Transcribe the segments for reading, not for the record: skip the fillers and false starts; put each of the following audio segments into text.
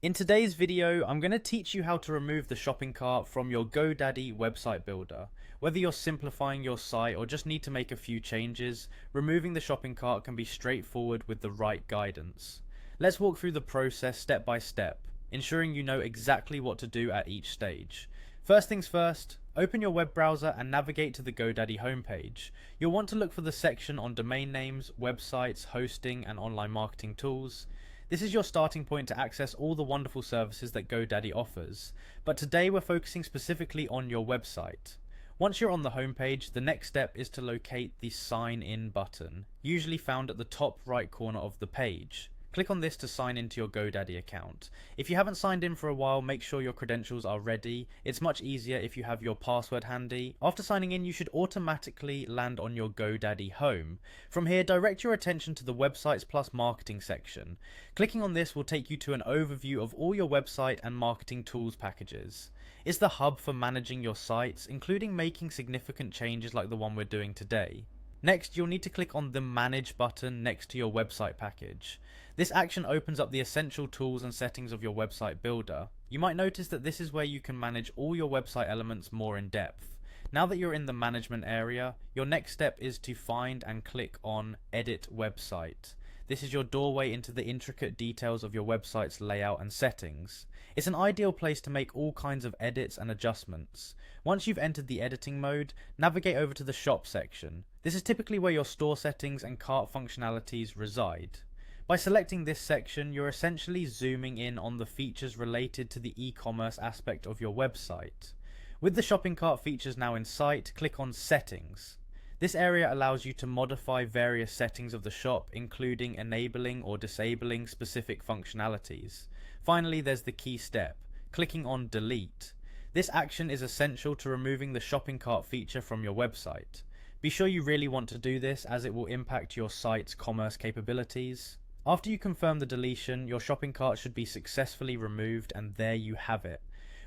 In today's video, I'm going to teach you how to remove the shopping cart from your Godaddy website builder. Whether you're simplifying your site or just need to make a few changes, removing the shopping cart can be straightforward with the right guidance. Let's walk through the process step by step, ensuring you know exactly what to do at each stage. First things first, open your web browser and navigate to the Godaddy homepage. You'll want to look for the section on domain names, websites, hosting, and online marketing tools. This is your starting point to access all the wonderful services that Godaddy offers, but today we're focusing specifically on your website. Once you're on the homepage, the next step is to locate the Sign In button, usually found at the top right corner of the page. Click on this to sign into your Godaddy account. If you haven't signed in for a while, make sure your credentials are ready. It's much easier if you have your password handy. After signing in, you should automatically land on your Godaddy home. From here, direct your attention to the Websites Plus Marketing section. Clicking on this will take you to an overview of all your website and marketing tools packages. It's the hub for managing your sites, including making significant changes like the one we're doing today. Next, you'll need to click on the Manage button next to your website package. This action opens up the essential tools and settings of your website builder. You might notice that this is where you can manage all your website elements more in depth. Now that you're in the management area, your next step is to find and click on Edit Website. This is your doorway into the intricate details of your website's layout and settings. It's an ideal place to make all kinds of edits and adjustments. Once you've entered the editing mode, navigate over to the Shop section. This is typically where your store settings and cart functionalities reside. By selecting this section, you're essentially zooming in on the features related to the e-commerce aspect of your website. With the shopping cart features now in sight, click on Settings. This area allows you to modify various settings of the shop, including enabling or disabling specific functionalities. Finally, there's the key step, clicking on Delete. This action is essential to removing the shopping cart feature from your website. Be sure you really want to do this, as it will impact your site's commerce capabilities. After you confirm the deletion, your shopping cart should be successfully removed, and there you have it.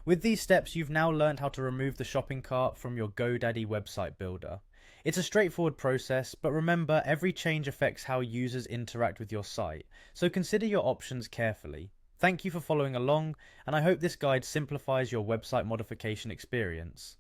With these steps, you've now learned how to remove the shopping cart from your Godaddy website builder. It's a straightforward process, but remember, every change affects how users interact with your site, so consider your options carefully. Thank you for following along, and I hope this guide simplifies your website modification experience.